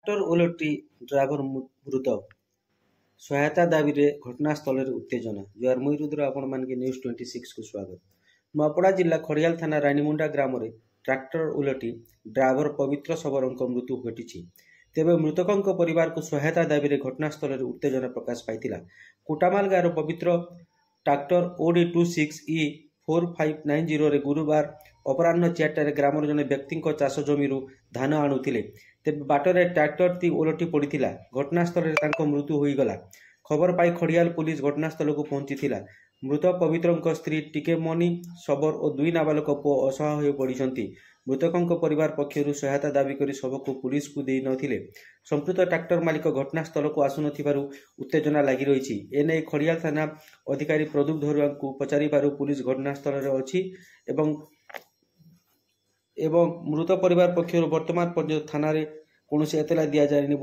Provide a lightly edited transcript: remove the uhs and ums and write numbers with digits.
Tractor ओलटी driver मृत सहायता दाबी रे घटनास्थल उत्तेजना जुआर मुई रुद्र आपण मान के न्यूज 26 को स्वागत। नूआपड़ा जिला खड़ियाल थाना रानीमुंडा ग्राम रे ट्राक्टर उलटी ड्राइवर पवित्र शबरंक मृत्यु घटी। तेबे मृतकों परिवार को सहायता दाबी रे घटनास्थल उत्तेजना प्रकाश पाई। कोटामाल गाँव पवित्र ट्राक्टर ओडी 26E 4590 रे गुरुवार अपराह्न 4टार ग्रामर जने व्यक्ति चाष जमी धान आणुले। तेज बाटर ट्राक्टर टी ओलटी पड़ा। घटनास्थल मृत्यु होईगला। खबर पाई खड़ियाल पुलिस घटनास्थल को पहुंची। मृत पवित्र स्त्री टिकेमणि शबर और 2 नाबालक पुओ असहाय हो पड़ती। मृतकों परिवार पक्षर सहायता दाबी कर शव को पुलिस को दे नथिले। संपृक्त ट्राक्टर मालिक घटनास्थल को आसु उत्तेजना लगी रही। एने खड़ियाल थाना अधिकारी प्रदीप धरुआ को पचारिबारु पुलिस घटनास्थल अच्छी एवं मृत परिवार पक्षर वर्तमान पर्यंत थाना कौन एतला दि जाए।